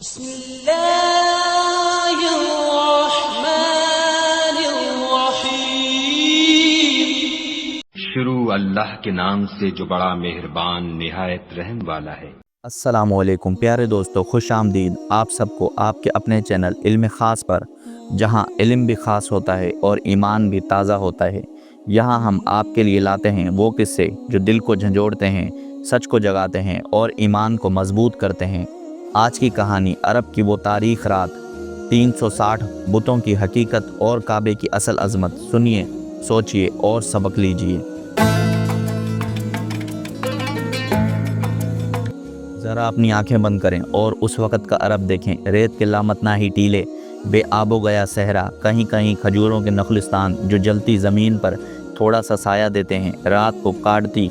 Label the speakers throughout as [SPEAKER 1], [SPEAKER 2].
[SPEAKER 1] بسم اللہ الرحمن الرحیم۔
[SPEAKER 2] شروع اللہ کے نام سے جو بڑا مہربان نہایت رحم والا ہے۔
[SPEAKER 3] السلام علیکم پیارے دوستو، خوش آمدید آپ سب کو آپ کے اپنے چینل علم خاص پر، جہاں علم بھی خاص ہوتا ہے اور ایمان بھی تازہ ہوتا ہے۔ یہاں ہم آپ کے لیے لاتے ہیں وہ قصے جو دل کو جھنجھوڑتے ہیں، سچ کو جگاتے ہیں اور ایمان کو مضبوط کرتے ہیں۔ آج کی کہانی عرب کی وہ تاریخ رات، 360 بتوں کی حقیقت اور کعبے کی اصل عظمت۔ سنیے، سوچئے اور سبق لیجئے۔ ذرا اپنی آنکھیں بند کریں اور اس وقت کا عرب دیکھیں۔ ریت کے لامتناہی ٹیلے، بے آب و گیا صحرا، کہیں کہیں کھجوروں کے نخلستان جو جلتی زمین پر تھوڑا سا سایہ دیتے ہیں۔ رات کو کاٹتی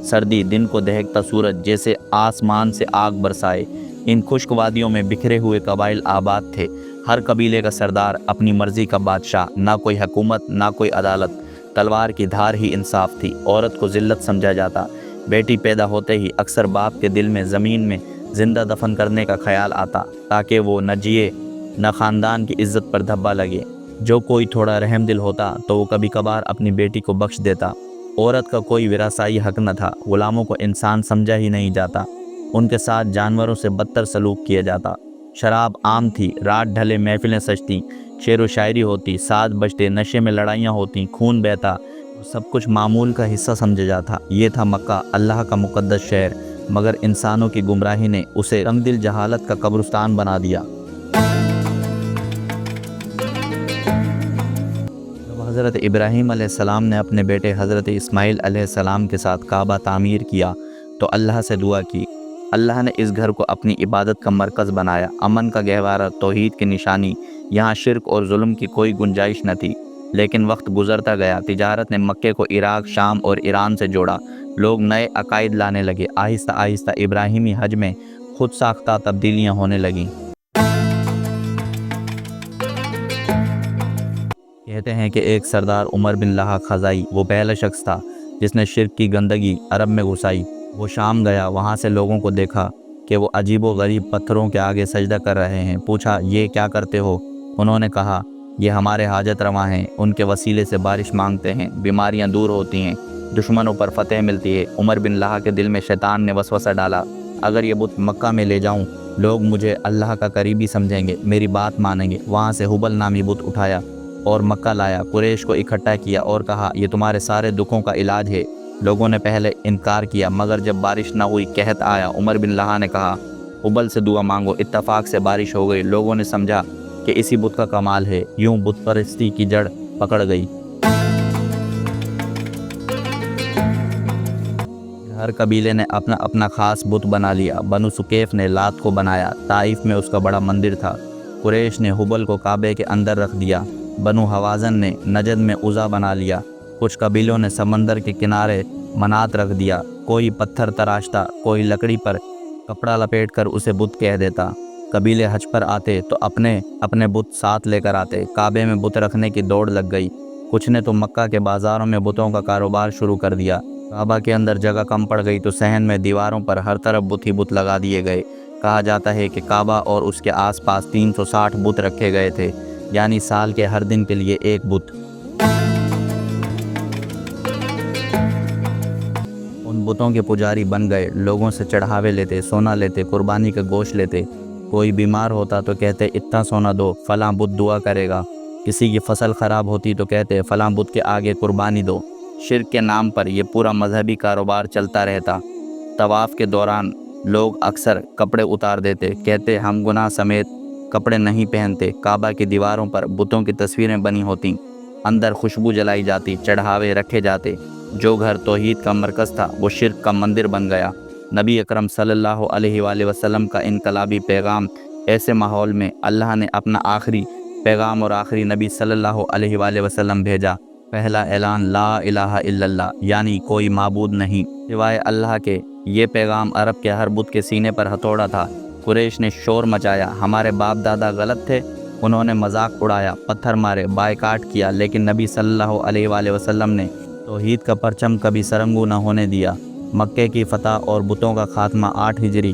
[SPEAKER 3] سردی، دن کو دہکتا سورج جیسے آسمان سے آگ برسائے۔ ان خشک وادیوں میں بکھرے ہوئے قبائل آباد تھے، ہر قبیلے کا سردار، اپنی مرضی کا بادشاہ، نہ کوئی حکومت نہ کوئی عدالت۔ تلوار کی دھار ہی انصاف تھی۔ عورت کو ذلت سمجھا جاتا۔ بیٹی پیدا ہوتے ہی اکثر باپ کے دل میں زمین میں زندہ دفن کرنے کا خیال آتا، تاکہ وہ نہ جیے نہ خاندان کی عزت پر دھبا لگے۔ جو کوئی تھوڑا رحم دل ہوتا تو وہ کبھی کبھار اپنی بیٹی کو بخش دیتا۔ عورت کا کوئی وراثائی حق نہ تھا، غلاموں کو انسان سمجھا ہی نہیں جاتا، ان کے ساتھ جانوروں سے بدتر سلوک کیا جاتا۔ شراب عام تھی، رات ڈھلے محفلیں سجتی، شعر و شاعری ہوتی، ساز بجتے، نشے میں لڑائیاں ہوتی، خون بہتا، سب کچھ معمول کا حصہ سمجھا جاتا۔ یہ تھا مکہ، اللہ کا مقدس شہر، مگر انسانوں کی گمراہی نے اسے تنگ دل جہالت کا قبرستان بنا دیا۔ جب حضرت ابراہیم علیہ السلام نے اپنے بیٹے حضرت اسماعیل علیہ السلام کے ساتھ کعبہ تعمیر کیا تو اللہ سے دعا کی۔ اللہ نے اس گھر کو اپنی عبادت کا مرکز بنایا، امن کا گہوارہ، توحید کی نشانی۔ یہاں شرک اور ظلم کی کوئی گنجائش نہ تھی۔ لیکن وقت گزرتا گیا، تجارت نے مکے کو عراق، شام اور ایران سے جوڑا۔ لوگ نئے عقائد لانے لگے۔ آہستہ آہستہ ابراہیمی حج میں خود ساختہ تبدیلیاں ہونے لگیں۔ کہتے ہیں کہ ایک سردار عمر بن لہا خزائی وہ پہلا شخص تھا جس نے شرک کی گندگی عرب میں گھسائی۔ وہ شام گیا، وہاں سے لوگوں کو دیکھا کہ وہ عجیب و غریب پتھروں کے آگے سجدہ کر رہے ہیں۔ پوچھا، یہ کیا کرتے ہو؟ انہوں نے کہا، یہ ہمارے حاجت رواں ہیں، ان کے وسیلے سے بارش مانگتے ہیں، بیماریاں دور ہوتی ہیں، دشمنوں پر فتح ملتی ہے۔ عمر بن لہا کے دل میں شیطان نے وسوسہ ڈالا، اگر یہ بت مکہ میں لے جاؤں لوگ مجھے اللہ کا قریبی سمجھیں گے، میری بات مانیں گے۔ وہاں سے حبل نامی بت اٹھایا اور مکہ لایا، قریش کو اکٹھا کیا اور کہا، یہ تمہارے سارے دکھوں کا علاج ہے۔ لوگوں نے پہلے انکار کیا، مگر جب بارش نہ ہوئی، قحط آیا، عمر بن لہا نے کہا، حبل سے دعا مانگو۔ اتفاق سے بارش ہو گئی۔ لوگوں نے سمجھا کہ اسی بت کا کمال ہے۔ یوں بت پرستی کی جڑ پکڑ گئی۔ ہر قبیلے نے اپنا اپنا خاص بت بنا لیا۔ بنو ثقیف نے لات کو بنایا، طائف میں اس کا بڑا مندر تھا۔ قریش نے حبل کو کعبے کے اندر رکھ دیا۔ بنو حوازن نے نجد میں عزا بنا لیا۔ کچھ قبیلوں نے سمندر کے کنارے منات رکھ دیا۔ کوئی پتھر تراشتا، کوئی لکڑی پر کپڑا لپیٹ کر اسے بت کہہ دیتا۔ قبیلے حج پر آتے تو اپنے بت ساتھ لے کر آتے۔ کعبے میں بت رکھنے کی دوڑ لگ گئی۔ کچھ نے تو مکہ کے بازاروں میں بتوں کا کاروبار شروع کر دیا۔ کعبہ کے اندر جگہ کم پڑ گئی تو صحن میں دیواروں پر ہر طرف بت ہی بت لگا دیے گئے۔ کہا جاتا ہے کہ کعبہ اور اس کے آس پاس 360 بت رکھے گئے تھے، یعنی سال کے ہر دن کے لیے ایک بت۔ ان بتوں کے پجاری بن گئے، لوگوں سے چڑھاوے لیتے، سونا لیتے، قربانی کا گوشت لیتے۔ کوئی بیمار ہوتا تو کہتے، اتنا سونا دو، فلاں بت دعا کرے گا۔ کسی کی فصل خراب ہوتی تو کہتے، فلاں بت کے آگے قربانی دو۔ شرک کے نام پر یہ پورا مذہبی کاروبار چلتا رہتا۔ طواف کے دوران لوگ اکثر کپڑے اتار دیتے، کہتے ہم گناہ سمیت کپڑے نہیں پہنتے۔ کعبہ کی دیواروں پر بتوں کی تصویریں بنی ہوتیں، اندر خوشبو جلائی جاتی، چڑھاوے رکھے جاتے۔ جو گھر توحید کا مرکز تھا وہ شرک کا مندر بن گیا۔ نبی اکرم صلی اللہ علیہ وآلہ وسلم کا انقلابی پیغام۔ ایسے ماحول میں اللہ نے اپنا آخری پیغام اور آخری نبی صلی اللہ علیہ وآلہ وسلم بھیجا۔ پہلا اعلان لا الہ الا اللہ، یعنی کوئی معبود نہیں سوائے اللہ کے۔ یہ پیغام عرب کے ہر بت کے سینے پر ہتھوڑا تھا۔ قریش نے شور مچایا، ہمارے باپ دادا غلط تھے۔ انہوں نے مذاق اڑایا، پتھر مارے، بائیکاٹ کیا، لیکن نبی صلی اللہ علیہ وآلہ وسلم نے توحید کا پرچم کبھی سرنگوں نہ ہونے دیا۔ مکے کی فتح اور بتوں کا خاتمہ 8 ہجری